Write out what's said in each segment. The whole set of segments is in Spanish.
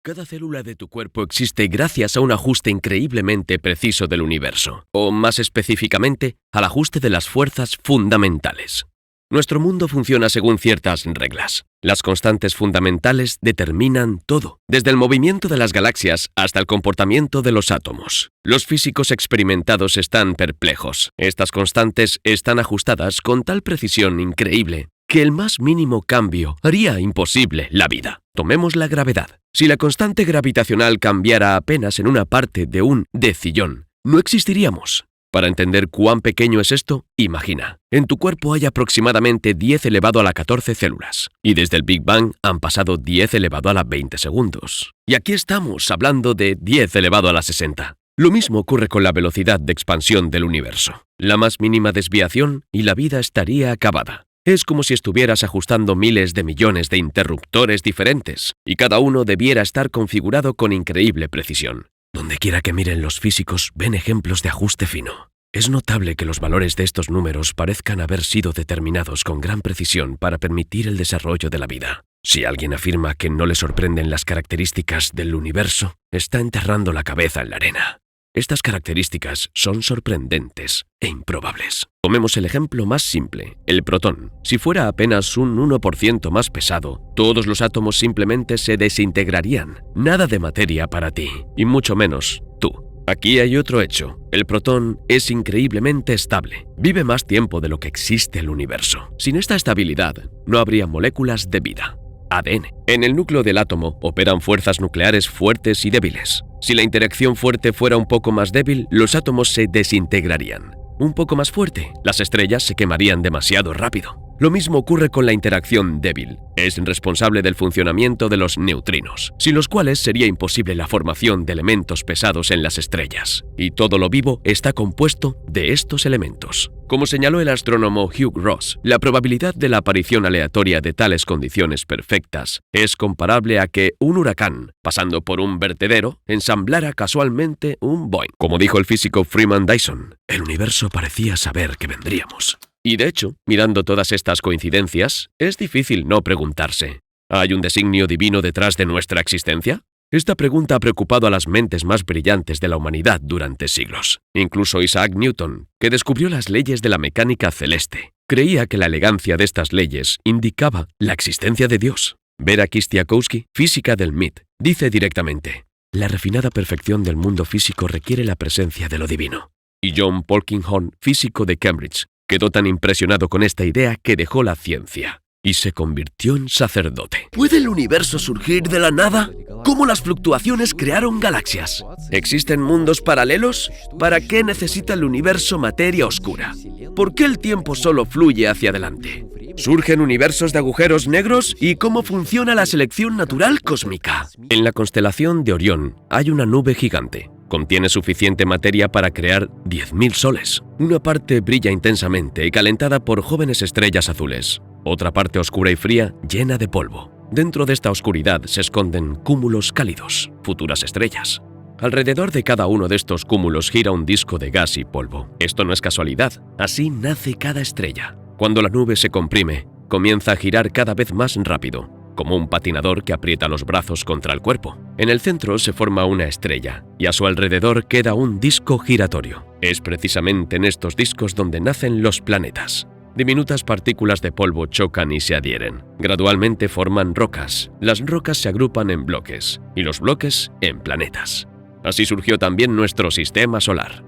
Cada célula de tu cuerpo existe gracias a un ajuste increíblemente preciso del universo, o más específicamente, al ajuste de las fuerzas fundamentales. Nuestro mundo funciona según ciertas reglas. Las constantes fundamentales determinan todo, desde el movimiento de las galaxias hasta el comportamiento de los átomos. Los físicos experimentados están perplejos. Estas constantes están ajustadas con tal precisión increíble que el más mínimo cambio haría imposible la vida. Tomemos la gravedad. Si la constante gravitacional cambiara apenas en una parte de un decillón, no existiríamos. Para entender cuán pequeño es esto, imagina, en tu cuerpo hay aproximadamente 10 elevado a la 14 células, y desde el Big Bang han pasado 10 elevado a la 20 segundos. Y aquí estamos hablando de 10 elevado a la 60. Lo mismo ocurre con la velocidad de expansión del universo. La más mínima desviación y la vida estaría acabada. Es como si estuvieras ajustando miles de millones de interruptores diferentes, y cada uno debiera estar configurado con increíble precisión. Donde quiera que miren los físicos, ven ejemplos de ajuste fino. Es notable que los valores de estos números parezcan haber sido determinados con gran precisión para permitir el desarrollo de la vida. Si alguien afirma que no le sorprenden las características del universo, está enterrando la cabeza en la arena. Estas características son sorprendentes e improbables. Tomemos el ejemplo más simple, el protón. Si fuera apenas un 1% más pesado, todos los átomos simplemente se desintegrarían. Nada de materia para ti, y mucho menos tú. Aquí hay otro hecho. El protón es increíblemente estable. Vive más tiempo de lo que existe el universo. Sin esta estabilidad, no habría moléculas de vida. ADN. En el núcleo del átomo operan fuerzas nucleares fuertes y débiles. Si la interacción fuerte fuera un poco más débil, los átomos se desintegrarían. Un poco más fuerte, las estrellas se quemarían demasiado rápido. Lo mismo ocurre con la interacción débil. Es responsable del funcionamiento de los neutrinos, sin los cuales sería imposible la formación de elementos pesados en las estrellas. Y todo lo vivo está compuesto de estos elementos. Como señaló el astrónomo Hugh Ross, la probabilidad de la aparición aleatoria de tales condiciones perfectas es comparable a que un huracán, pasando por un vertedero, ensamblara casualmente un Boeing. Como dijo el físico Freeman Dyson, el universo parecía saber que vendríamos. Y de hecho, mirando todas estas coincidencias, es difícil no preguntarse, ¿hay un designio divino detrás de nuestra existencia? Esta pregunta ha preocupado a las mentes más brillantes de la humanidad durante siglos. Incluso Isaac Newton, que descubrió las leyes de la mecánica celeste, creía que la elegancia de estas leyes indicaba la existencia de Dios. Vera Kistiakowski, física del MIT, dice directamente, la refinada perfección del mundo físico requiere la presencia de lo divino. Y John Polkinghorne, físico de Cambridge, quedó tan impresionado con esta idea que dejó la ciencia y se convirtió en sacerdote. ¿Puede el universo surgir de la nada? ¿Cómo las fluctuaciones crearon galaxias? ¿Existen mundos paralelos? ¿Para qué necesita el universo materia oscura? ¿Por qué el tiempo solo fluye hacia adelante? ¿Surgen universos de agujeros negros? ¿Y cómo funciona la selección natural cósmica? En la constelación de Orión hay una nube gigante. Contiene suficiente materia para crear 10.000 soles. Una parte brilla intensamente y calentada por jóvenes estrellas azules. Otra parte oscura y fría, llena de polvo. Dentro de esta oscuridad se esconden cúmulos cálidos, futuras estrellas. Alrededor de cada uno de estos cúmulos gira un disco de gas y polvo. Esto no es casualidad. Así nace cada estrella. Cuando la nube se comprime, comienza a girar cada vez más rápido, como un patinador que aprieta los brazos contra el cuerpo. En el centro se forma una estrella, y a su alrededor queda un disco giratorio. Es precisamente en estos discos donde nacen los planetas. Diminutas partículas de polvo chocan y se adhieren. Gradualmente forman rocas. Las rocas se agrupan en bloques, y los bloques en planetas. Así surgió también nuestro sistema solar.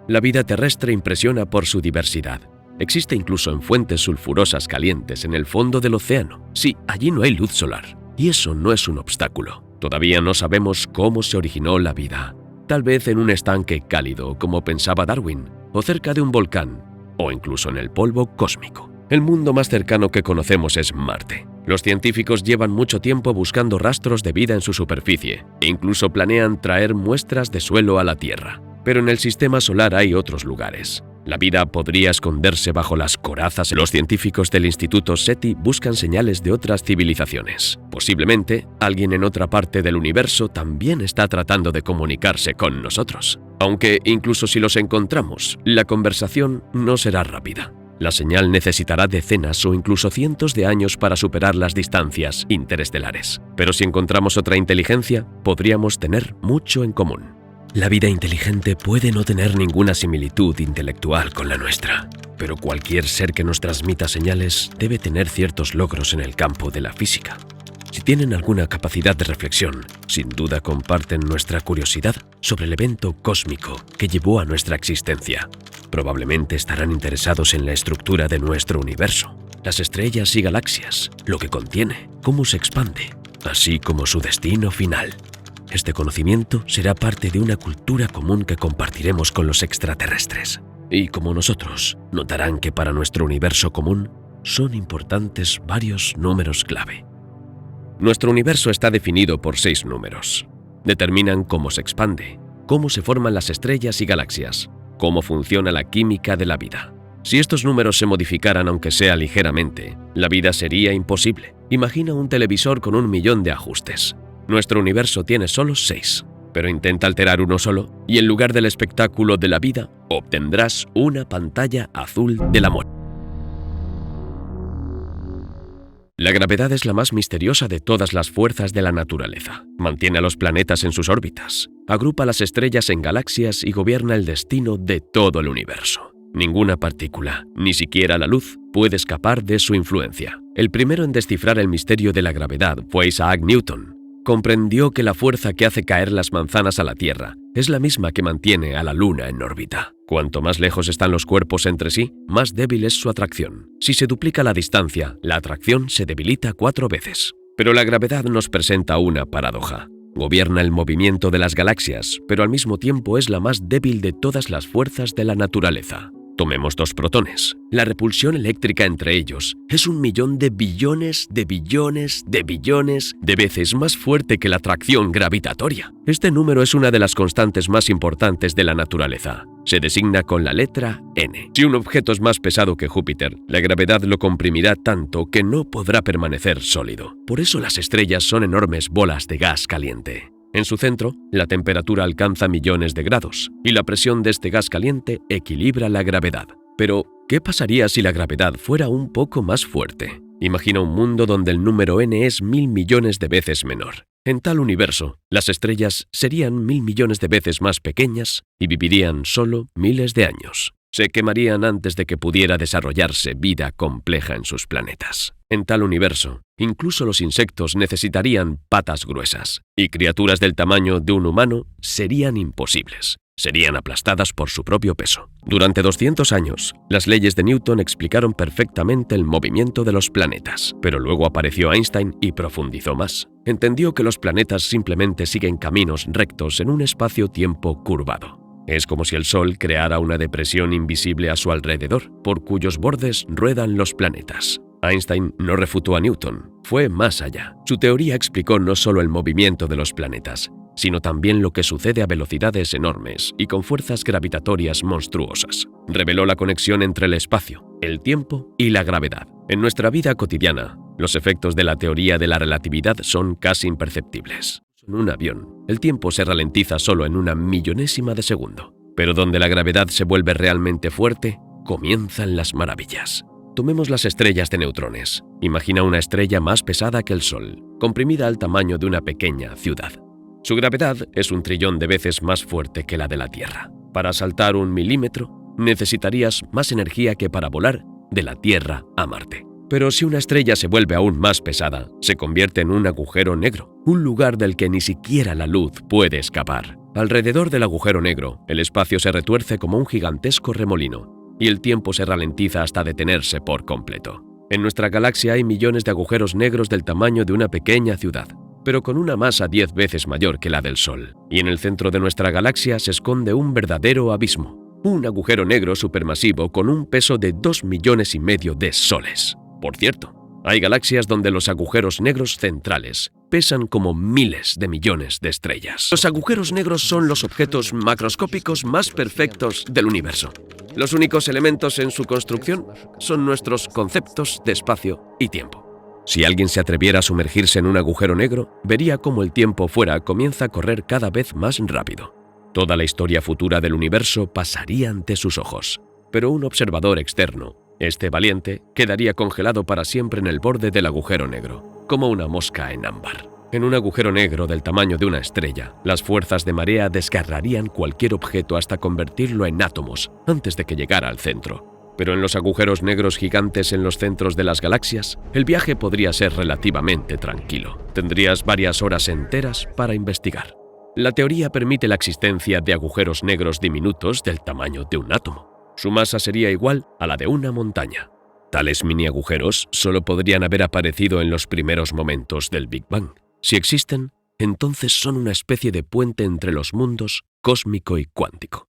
La vida terrestre impresiona por su diversidad. Existe incluso en fuentes sulfurosas calientes en el fondo del océano. Sí, allí no hay luz solar. Y eso no es un obstáculo. Todavía no sabemos cómo se originó la vida. Tal vez en un estanque cálido, como pensaba Darwin, o cerca de un volcán, o incluso en el polvo cósmico. El mundo más cercano que conocemos es Marte. Los científicos llevan mucho tiempo buscando rastros de vida en su superficie, e incluso planean traer muestras de suelo a la Tierra. Pero en el sistema solar hay otros lugares. La vida podría esconderse bajo las corazas. Los científicos del Instituto SETI buscan señales de otras civilizaciones. Posiblemente, alguien en otra parte del universo también está tratando de comunicarse con nosotros. Aunque, incluso si los encontramos, la conversación no será rápida. La señal necesitará decenas o incluso cientos de años para superar las distancias interestelares. Pero si encontramos otra inteligencia, podríamos tener mucho en común. La vida inteligente puede no tener ninguna similitud intelectual con la nuestra, pero cualquier ser que nos transmita señales debe tener ciertos logros en el campo de la física. Si tienen alguna capacidad de reflexión, sin duda comparten nuestra curiosidad sobre el evento cósmico que llevó a nuestra existencia. Probablemente estarán interesados en la estructura de nuestro universo, las estrellas y galaxias, lo que contiene, cómo se expande, así como su destino final. Este conocimiento será parte de una cultura común que compartiremos con los extraterrestres. Y como nosotros, notarán que para nuestro universo común son importantes varios números clave. Nuestro universo está definido por 6 números. Determinan cómo se expande, cómo se forman las estrellas y galaxias, cómo funciona la química de la vida. Si estos números se modificaran aunque sea ligeramente, la vida sería imposible. Imagina un televisor con 1.000.000 de ajustes. Nuestro universo tiene solo 6, pero intenta alterar uno solo y en lugar del espectáculo de la vida, obtendrás una pantalla azul del amor. La gravedad es la más misteriosa de todas las fuerzas de la naturaleza. Mantiene a los planetas en sus órbitas, agrupa las estrellas en galaxias y gobierna el destino de todo el universo. Ninguna partícula, ni siquiera la luz, puede escapar de su influencia. El primero en descifrar el misterio de la gravedad fue Isaac Newton. Comprendió que la fuerza que hace caer las manzanas a la Tierra es la misma que mantiene a la Luna en órbita. Cuanto más lejos están los cuerpos entre sí, más débil es su atracción. Si se duplica la distancia, la atracción se debilita 4 veces. Pero la gravedad nos presenta una paradoja. Gobierna el movimiento de las galaxias, pero al mismo tiempo es la más débil de todas las fuerzas de la naturaleza. Tomemos 2 protones. La repulsión eléctrica entre ellos es 1.000.000 de billones de billones de billones de veces más fuerte que la atracción gravitatoria. Este número es una de las constantes más importantes de la naturaleza. Se designa con la letra N. Si un objeto es más pesado que Júpiter, la gravedad lo comprimirá tanto que no podrá permanecer sólido. Por eso las estrellas son enormes bolas de gas caliente. En su centro, la temperatura alcanza millones de grados y la presión de este gas caliente equilibra la gravedad. Pero, ¿qué pasaría si la gravedad fuera un poco más fuerte? Imagina un mundo donde el número n es 1.000.000.000 de veces menor. En tal universo, las estrellas serían 1.000.000.000 de veces más pequeñas y vivirían solo miles de años. Se quemarían antes de que pudiera desarrollarse vida compleja en sus planetas. En tal universo, incluso los insectos necesitarían patas gruesas, y criaturas del tamaño de un humano serían imposibles. Serían aplastadas por su propio peso. Durante 200 años, las leyes de Newton explicaron perfectamente el movimiento de los planetas, pero luego apareció Einstein y profundizó más. Entendió que los planetas simplemente siguen caminos rectos en un espacio-tiempo curvado. Es como si el Sol creara una depresión invisible a su alrededor, por cuyos bordes ruedan los planetas. Einstein no refutó a Newton, fue más allá. Su teoría explicó no solo el movimiento de los planetas, sino también lo que sucede a velocidades enormes y con fuerzas gravitatorias monstruosas. Reveló la conexión entre el espacio, el tiempo y la gravedad. En nuestra vida cotidiana, los efectos de la teoría de la relatividad son casi imperceptibles. En un avión, el tiempo se ralentiza solo en 1.000.000ésima de segundo. Pero donde la gravedad se vuelve realmente fuerte, comienzan las maravillas. Tomemos las estrellas de neutrones. Imagina una estrella más pesada que el Sol, comprimida al tamaño de una pequeña ciudad. Su gravedad es 1.000.000.000 de veces más fuerte que la de la Tierra. Para saltar 1 milímetro, necesitarías más energía que para volar de la Tierra a Marte. Pero si una estrella se vuelve aún más pesada, se convierte en un agujero negro, un lugar del que ni siquiera la luz puede escapar. Alrededor del agujero negro, el espacio se retuerce como un gigantesco remolino, y el tiempo se ralentiza hasta detenerse por completo. En nuestra galaxia hay millones de agujeros negros del tamaño de una pequeña ciudad, pero con una masa 10 veces mayor que la del Sol. Y en el centro de nuestra galaxia se esconde un verdadero abismo, un agujero negro supermasivo con un peso de 2,5 millones de soles. Por cierto, hay galaxias donde los agujeros negros centrales pesan como miles de millones de estrellas. Los agujeros negros son los objetos macroscópicos más perfectos del universo. Los únicos elementos en su construcción son nuestros conceptos de espacio y tiempo. Si alguien se atreviera a sumergirse en un agujero negro, vería cómo el tiempo fuera comienza a correr cada vez más rápido. Toda la historia futura del universo pasaría ante sus ojos, pero un observador externo Este valiente quedaría congelado para siempre en el borde del agujero negro, como una mosca en ámbar. En un agujero negro del tamaño de una estrella, las fuerzas de marea desgarrarían cualquier objeto hasta convertirlo en átomos antes de que llegara al centro. Pero en los agujeros negros gigantes en los centros de las galaxias, el viaje podría ser relativamente tranquilo. Tendrías varias horas enteras para investigar. La teoría permite la existencia de agujeros negros diminutos del tamaño de un átomo. Su masa sería igual a la de una montaña. Tales mini agujeros solo podrían haber aparecido en los primeros momentos del Big Bang. Si existen, entonces son una especie de puente entre los mundos cósmico y cuántico.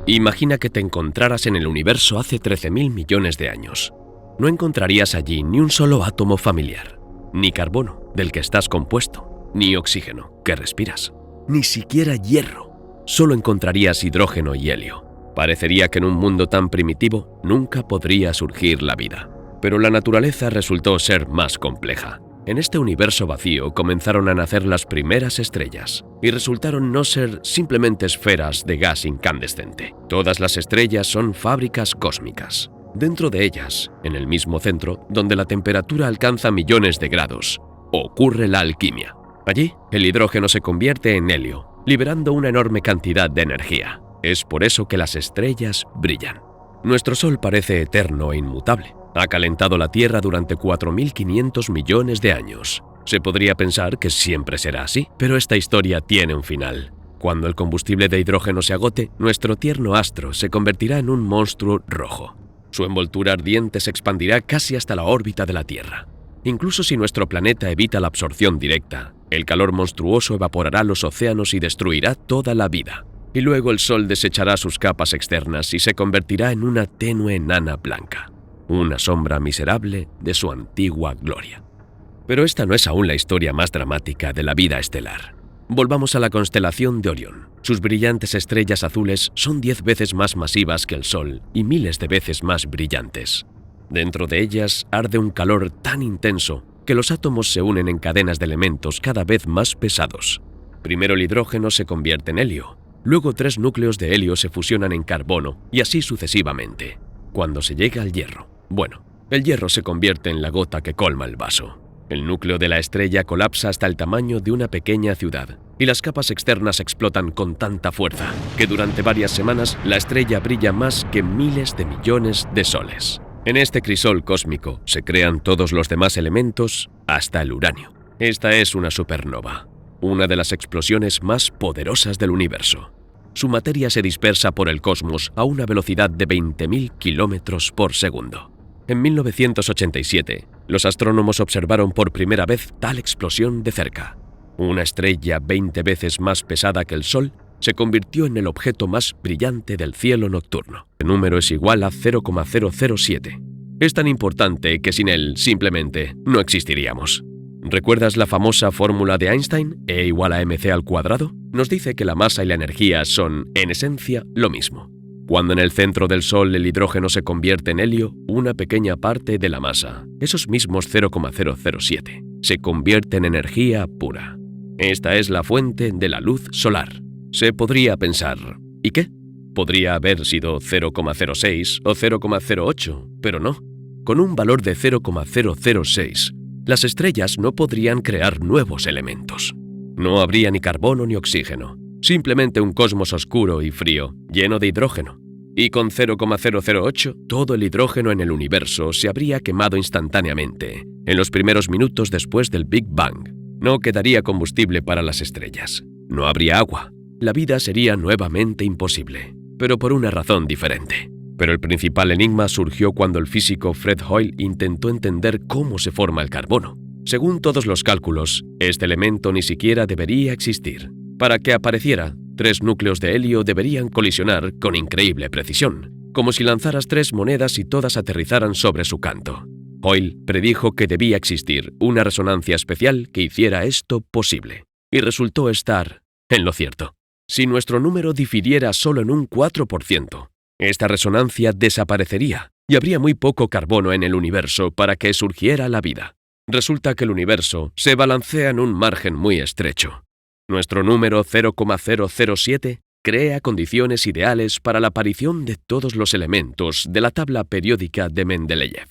Imagina que te encontraras en el universo hace 13.000 millones de años. No encontrarías allí ni un solo átomo familiar, ni carbono, del que estás compuesto, ni oxígeno, que respiras, ni siquiera hierro. Solo encontrarías hidrógeno y helio. Parecería que en un mundo tan primitivo nunca podría surgir la vida. Pero la naturaleza resultó ser más compleja. En este universo vacío comenzaron a nacer las primeras estrellas y resultaron no ser simplemente esferas de gas incandescente. Todas las estrellas son fábricas cósmicas. Dentro de ellas, en el mismo centro, donde la temperatura alcanza millones de grados, ocurre la alquimia. Allí, el hidrógeno se convierte en helio, liberando una enorme cantidad de energía. Es por eso que las estrellas brillan. Nuestro Sol parece eterno e inmutable. Ha calentado la Tierra durante 4.500 millones de años. Se podría pensar que siempre será así, pero esta historia tiene un final. Cuando el combustible de hidrógeno se agote, nuestro tierno astro se convertirá en un monstruo rojo. Su envoltura ardiente se expandirá casi hasta la órbita de la Tierra. Incluso si nuestro planeta evita la absorción directa, el calor monstruoso evaporará los océanos y destruirá toda la vida. Y luego el Sol desechará sus capas externas y se convertirá en una tenue enana blanca. Una sombra miserable de su antigua gloria. Pero esta no es aún la historia más dramática de la vida estelar. Volvamos a la constelación de Orión. Sus brillantes estrellas azules son 10 veces más masivas que el Sol y miles de veces más brillantes. Dentro de ellas arde un calor tan intenso que los átomos se unen en cadenas de elementos cada vez más pesados. Primero el hidrógeno se convierte en helio, luego 3 núcleos de helio se fusionan en carbono y así sucesivamente. Cuando se llega al hierro, el hierro se convierte en la gota que colma el vaso. El núcleo de la estrella colapsa hasta el tamaño de una pequeña ciudad y las capas externas explotan con tanta fuerza que durante varias semanas la estrella brilla más que miles de millones de soles. En este crisol cósmico se crean todos los demás elementos hasta el uranio. Esta es una supernova, una de las explosiones más poderosas del universo. Su materia se dispersa por el cosmos a una velocidad de 20.000 kilómetros por segundo. En 1987, los astrónomos observaron por primera vez tal explosión de cerca. Una estrella 20 veces más pesada que el Sol se convirtió en el objeto más brillante del cielo nocturno. El número es igual a 0,007. Es tan importante que sin él simplemente no existiríamos. ¿Recuerdas la famosa fórmula de Einstein, E igual a mc²? Nos dice que la masa y la energía son, en esencia, lo mismo. Cuando en el centro del Sol el hidrógeno se convierte en helio, una pequeña parte de la masa, esos mismos 0,007, se convierte en energía pura. Esta es la fuente de la luz solar. Se podría pensar, ¿y qué? Podría haber sido 0,06 o 0,08, pero no. Con un valor de 0,006, las estrellas no podrían crear nuevos elementos. No habría ni carbono ni oxígeno, simplemente un cosmos oscuro y frío, lleno de hidrógeno. Y con 0,008, todo el hidrógeno en el universo se habría quemado instantáneamente, en los primeros minutos después del Big Bang. No quedaría combustible para las estrellas. No habría agua. La vida sería nuevamente imposible, pero por una razón diferente. Pero el principal enigma surgió cuando el físico Fred Hoyle intentó entender cómo se forma el carbono. Según todos los cálculos, este elemento ni siquiera debería existir. Para que apareciera, 3 núcleos de helio deberían colisionar con increíble precisión, como si lanzaras 3 monedas y todas aterrizaran sobre su canto. Hoyle predijo que debía existir una resonancia especial que hiciera esto posible, y resultó estar en lo cierto. Si nuestro número difiriera solo en un 4%, esta resonancia desaparecería y habría muy poco carbono en el universo para que surgiera la vida. Resulta que el universo se balancea en un margen muy estrecho. Nuestro número 0,007 crea condiciones ideales para la aparición de todos los elementos de la tabla periódica de Mendeleev.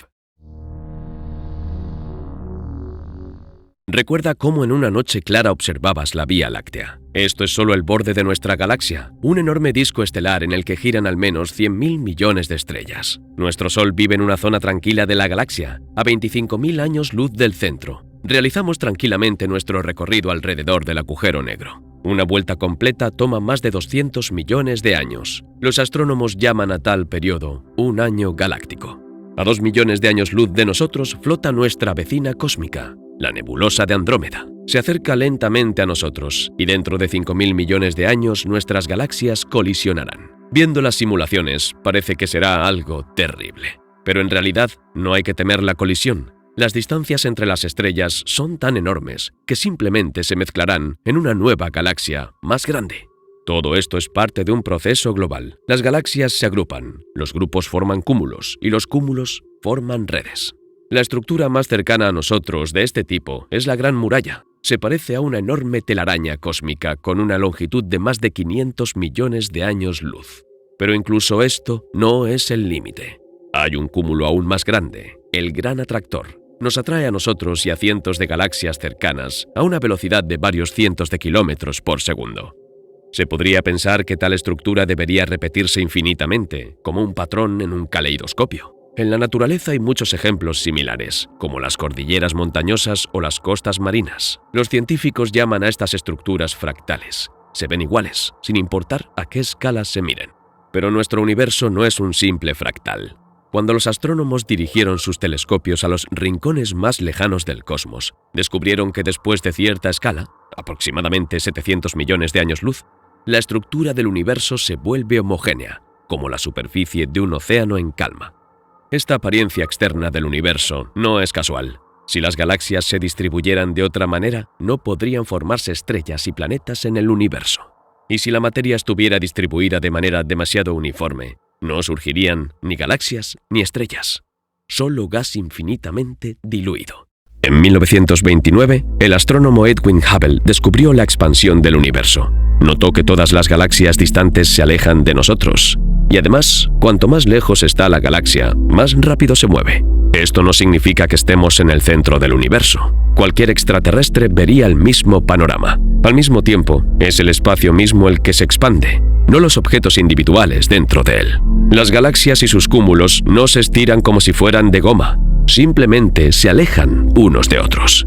Recuerda cómo en una noche clara observabas la Vía Láctea. Esto es solo el borde de nuestra galaxia, un enorme disco estelar en el que giran al menos 100.000 millones de estrellas. Nuestro Sol vive en una zona tranquila de la galaxia, a 25.000 años luz del centro. Realizamos tranquilamente nuestro recorrido alrededor del agujero negro. Una vuelta completa toma más de 200 millones de años. Los astrónomos llaman a tal periodo un año galáctico. A 2 millones de años luz de nosotros flota nuestra vecina cósmica, la nebulosa de Andrómeda. Se acerca lentamente a nosotros y dentro de 5.000 millones de años nuestras galaxias colisionarán. Viendo las simulaciones, parece que será algo terrible. Pero en realidad no hay que temer la colisión. Las distancias entre las estrellas son tan enormes que simplemente se mezclarán en una nueva galaxia más grande. Todo esto es parte de un proceso global. Las galaxias se agrupan, los grupos forman cúmulos y los cúmulos forman redes. La estructura más cercana a nosotros de este tipo es la Gran Muralla. Se parece a una enorme telaraña cósmica con una longitud de más de 500 millones de años luz. Pero incluso esto no es el límite. Hay un cúmulo aún más grande, el Gran Atractor. Nos atrae a nosotros y a cientos de galaxias cercanas a una velocidad de varios cientos de kilómetros por segundo. Se podría pensar que tal estructura debería repetirse infinitamente, como un patrón en un caleidoscopio. En la naturaleza hay muchos ejemplos similares, como las cordilleras montañosas o las costas marinas. Los científicos llaman a estas estructuras fractales. Se ven iguales, sin importar a qué escala se miren. Pero nuestro universo no es un simple fractal. Cuando los astrónomos dirigieron sus telescopios a los rincones más lejanos del cosmos, descubrieron que después de cierta escala, aproximadamente 700 millones de años luz, la estructura del universo se vuelve homogénea, como la superficie de un océano en calma. Esta apariencia externa del universo no es casual. Si las galaxias se distribuyeran de otra manera, no podrían formarse estrellas y planetas en el universo. Y si la materia estuviera distribuida de manera demasiado uniforme, no surgirían ni galaxias ni estrellas, solo gas infinitamente diluido. En 1929, el astrónomo Edwin Hubble descubrió la expansión del universo. Notó que todas las galaxias distantes se alejan de nosotros. Y además, cuanto más lejos está la galaxia, más rápido se mueve. Esto no significa que estemos en el centro del universo. Cualquier extraterrestre vería el mismo panorama. Al mismo tiempo, es el espacio mismo el que se expande, no los objetos individuales dentro de él. Las galaxias y sus cúmulos no se estiran como si fueran de goma, simplemente se alejan unos de otros.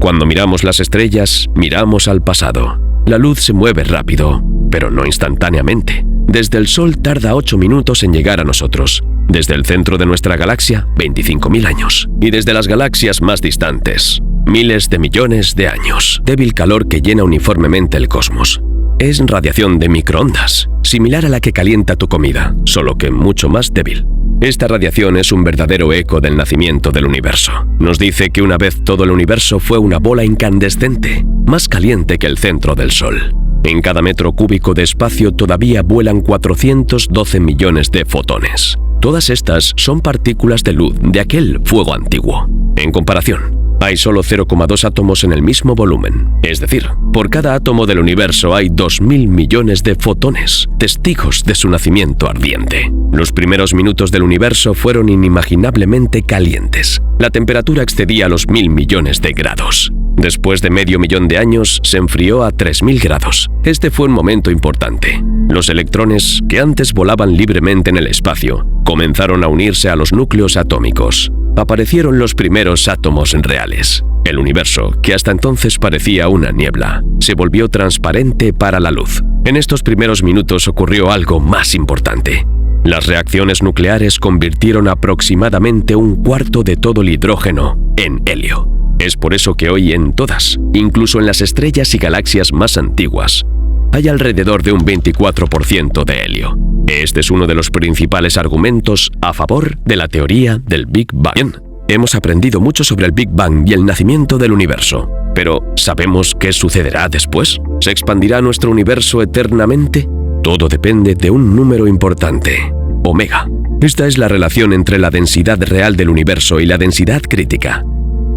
Cuando miramos las estrellas, miramos al pasado. La luz se mueve rápido, pero no instantáneamente. Desde el Sol tarda 8 minutos en llegar a nosotros. Desde el centro de nuestra galaxia, 25.000 años. Y desde las galaxias más distantes, miles de millones de años. Débil calor que llena uniformemente el cosmos. Es radiación de microondas, similar a la que calienta tu comida, solo que mucho más débil. Esta radiación es un verdadero eco del nacimiento del universo. Nos dice que una vez todo el universo fue una bola incandescente, más caliente que el centro del Sol. En cada metro cúbico de espacio todavía vuelan 412 millones de fotones. Todas estas son partículas de luz de aquel fuego antiguo. En comparación, hay solo 0,2 átomos en el mismo volumen. Es decir, por cada átomo del universo hay 2.000 millones de fotones, testigos de su nacimiento ardiente. Los primeros minutos del universo fueron inimaginablemente calientes. La temperatura excedía los 1.000 millones de grados. Después de medio millón de años, se enfrió a 3.000 grados. Este fue un momento importante. Los electrones, que antes volaban libremente en el espacio, comenzaron a unirse a los núcleos atómicos. Aparecieron los primeros átomos reales. El universo, que hasta entonces parecía una niebla, se volvió transparente para la luz. En estos primeros minutos ocurrió algo más importante. Las reacciones nucleares convirtieron aproximadamente un cuarto de todo el hidrógeno en helio. Es por eso que hoy en todas, incluso en las estrellas y galaxias más antiguas, hay alrededor de un 24% de helio. Este es uno de los principales argumentos a favor de la teoría del Big Bang. Hemos aprendido mucho sobre el Big Bang y el nacimiento del universo, pero ¿sabemos qué sucederá después? ¿Se expandirá nuestro universo eternamente? Todo depende de un número importante, omega. Esta es la relación entre la densidad real del universo y la densidad crítica.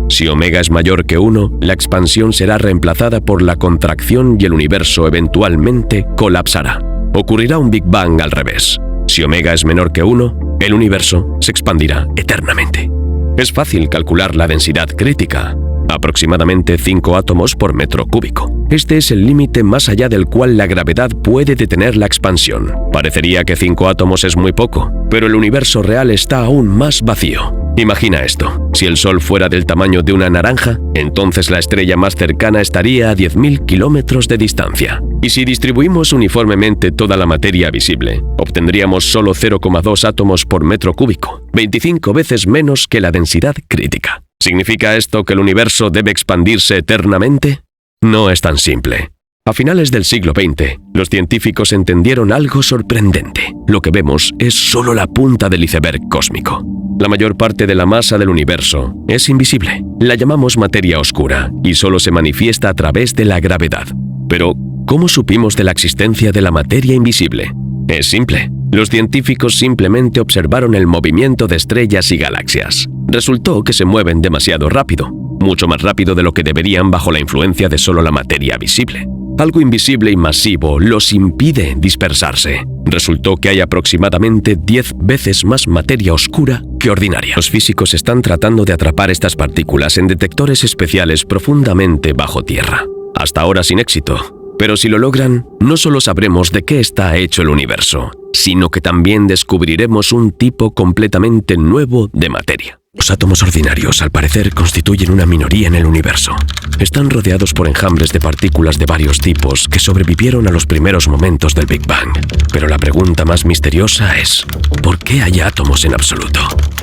Si omega es mayor que 1, la expansión será reemplazada por la contracción y el universo eventualmente colapsará. ocurrirá un Big Bang al revés. Si omega es menor que 1, el universo se expandirá eternamente. Es fácil calcular la densidad crítica, aproximadamente 5 átomos por metro cúbico. Este es el límite más allá del cual la gravedad puede detener la expansión. Parecería que 5 átomos es muy poco, pero el universo real está aún más vacío. Imagina esto: si el Sol fuera del tamaño de una naranja, entonces la estrella más cercana estaría a 10.000 kilómetros de distancia. Y si distribuimos uniformemente toda la materia visible, obtendríamos solo 0,2 átomos por metro cúbico, 25 veces menos que la densidad crítica. ¿Significa esto que el universo debe expandirse eternamente? No es tan simple. A finales del siglo XX, los científicos entendieron algo sorprendente. Lo que vemos es solo la punta del iceberg cósmico. La mayor parte de la masa del universo es invisible. La llamamos materia oscura y solo se manifiesta a través de la gravedad. Pero, ¿cómo supimos de la existencia de la materia invisible? Es simple. Los científicos simplemente observaron el movimiento de estrellas y galaxias. Resultó que se mueven demasiado rápido, mucho más rápido de lo que deberían bajo la influencia de solo la materia visible. Algo invisible y masivo los impide dispersarse. Resultó que hay aproximadamente 10 veces más materia oscura que ordinaria. Los físicos están tratando de atrapar estas partículas en detectores especiales profundamente bajo tierra. Hasta ahora sin éxito. Pero si lo logran, no solo sabremos de qué está hecho el universo, sino que también descubriremos un tipo completamente nuevo de materia. Los átomos ordinarios, al parecer, constituyen una minoría en el universo. Están rodeados por enjambres de partículas de varios tipos que sobrevivieron a los primeros momentos del Big Bang. Pero la pregunta más misteriosa es: ¿por qué hay átomos en absoluto?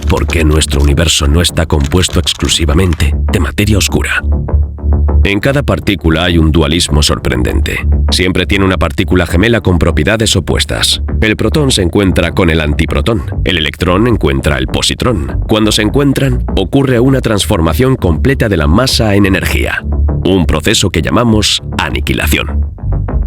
¿Por qué nuestro universo no está compuesto exclusivamente de materia oscura? En cada partícula hay un dualismo sorprendente. Siempre tiene una partícula gemela con propiedades opuestas. El protón se encuentra con el antiprotón. El electrón encuentra el positrón. Cuando se encuentran, ocurre una transformación completa de la masa en energía. Un proceso que llamamos aniquilación.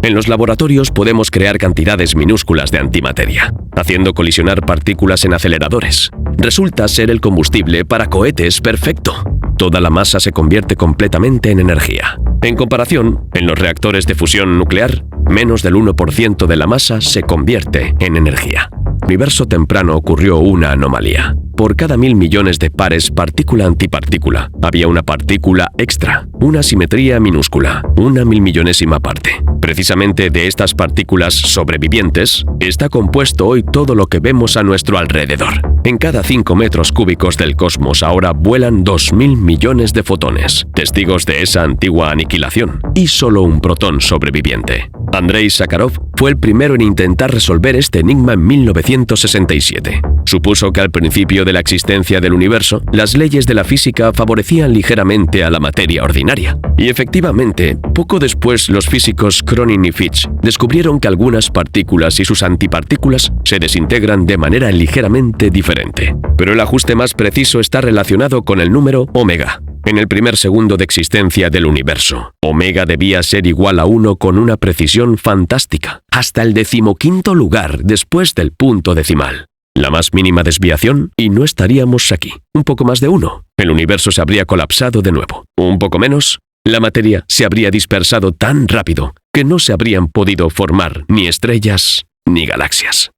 En los laboratorios podemos crear cantidades minúsculas de antimateria, haciendo colisionar partículas en aceleradores. Resulta ser el combustible para cohetes perfecto. Toda la masa se convierte completamente en energía. En comparación, en los reactores de fusión nuclear, menos del 1% de la masa se convierte en energía. En el universo temprano ocurrió una anomalía. Por cada 1.000 millones de pares partícula-antipartícula, había una partícula extra, una simetría minúscula, una 1.000.000.000ª parte. Precisamente de estas partículas sobrevivientes está compuesto hoy todo lo que vemos a nuestro alrededor. En cada 5 metros cúbicos del cosmos ahora vuelan 2.000 millones de fotones, testigos de esa antigua aniquilación, y solo un protón sobreviviente. Andrei Sakharov fue el primero en intentar resolver este enigma en 1967. Supuso que al principio de la existencia del universo, las leyes de la física favorecían ligeramente a la materia ordinaria. Y efectivamente, poco después los físicos Cronin y Fitch descubrieron que algunas partículas y sus antipartículas se desintegran de manera ligeramente diferente. Pero el ajuste más preciso está relacionado con el número omega. En el primer segundo de existencia del universo, omega debía ser igual a 1 con una precisión fantástica, hasta el 15º lugar después del punto decimal. La más mínima desviación y no estaríamos aquí. Un poco más de 1, el universo se habría colapsado de nuevo. Un poco menos, la materia se habría dispersado tan rápido que no se habrían podido formar ni estrellas ni galaxias.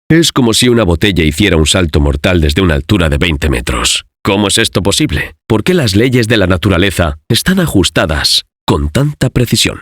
Es como si una botella hiciera un salto mortal desde una altura de 20 metros. ¿Cómo es esto posible? ¿Por qué las leyes de la naturaleza están ajustadas con tanta precisión?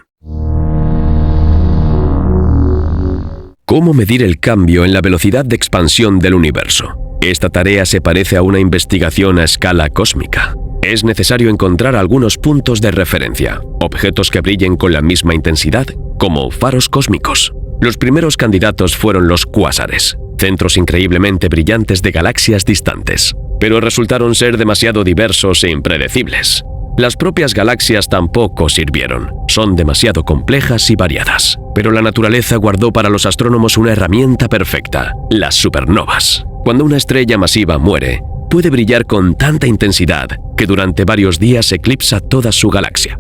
¿Cómo medir el cambio en la velocidad de expansión del universo? Esta tarea se parece a una investigación a escala cósmica. Es necesario encontrar algunos puntos de referencia, objetos que brillen con la misma intensidad, como faros cósmicos. Los primeros candidatos fueron los cuásares, centros increíblemente brillantes de galaxias distantes, pero resultaron ser demasiado diversos e impredecibles. Las propias galaxias tampoco sirvieron, son demasiado complejas y variadas. Pero la naturaleza guardó para los astrónomos una herramienta perfecta, las supernovas. Cuando una estrella masiva muere, puede brillar con tanta intensidad que durante varios días eclipsa toda su galaxia.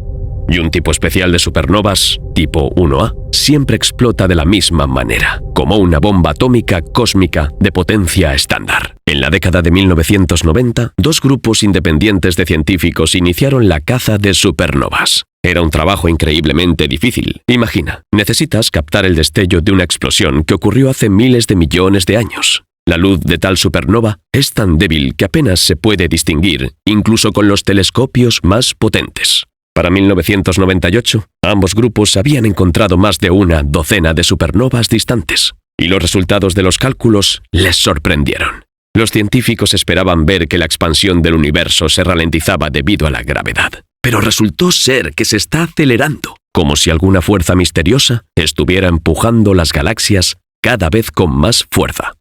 Y un tipo especial de supernovas, tipo 1A, siempre explota de la misma manera, como una bomba atómica cósmica de potencia estándar. En la década de 1990, 2 grupos independientes de científicos iniciaron la caza de supernovas. Era un trabajo increíblemente difícil. Imagina, necesitas captar el destello de una explosión que ocurrió hace miles de millones de años. La luz de tal supernova es tan débil que apenas se puede distinguir, incluso con los telescopios más potentes. Para 1998, ambos grupos habían encontrado más de una docena de supernovas distantes, y los resultados de los cálculos les sorprendieron. Los científicos esperaban ver que la expansión del universo se ralentizaba debido a la gravedad, pero resultó ser que se está acelerando, como si alguna fuerza misteriosa estuviera empujando las galaxias cada vez con más fuerza.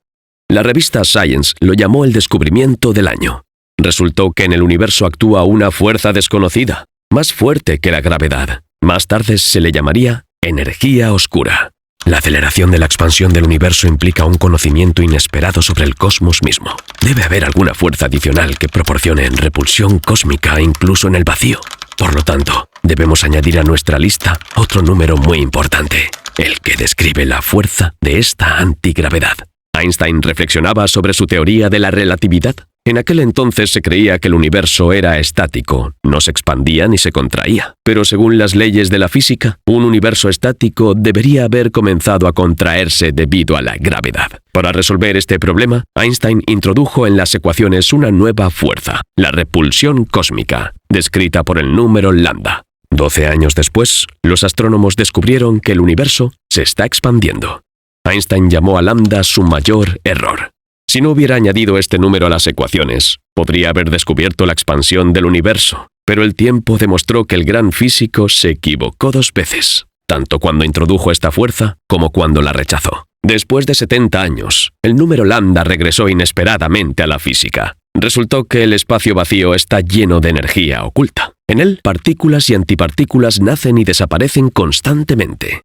La revista Science lo llamó el descubrimiento del año. Resultó que en el universo actúa una fuerza desconocida, más fuerte que la gravedad. Más tarde se le llamaría energía oscura. La aceleración de la expansión del universo implica un conocimiento inesperado sobre el cosmos mismo. Debe haber alguna fuerza adicional que proporcione repulsión cósmica incluso en el vacío. Por lo tanto, debemos añadir a nuestra lista otro número muy importante, el que describe la fuerza de esta antigravedad. Einstein reflexionaba sobre su teoría de la relatividad. En aquel entonces se creía que el universo era estático, no se expandía ni se contraía. Pero según las leyes de la física, un universo estático debería haber comenzado a contraerse debido a la gravedad. Para resolver este problema, Einstein introdujo en las ecuaciones una nueva fuerza, la repulsión cósmica, descrita por el número lambda. 12 años después, los astrónomos descubrieron que el universo se está expandiendo. Einstein llamó a lambda su mayor error. Si no hubiera añadido este número a las ecuaciones, podría haber descubierto la expansión del universo, pero el tiempo demostró que el gran físico se equivocó 2 veces, tanto cuando introdujo esta fuerza como cuando la rechazó. Después de 70 años, el número lambda regresó inesperadamente a la física. Resultó que el espacio vacío está lleno de energía oculta. En él, partículas y antipartículas nacen y desaparecen constantemente.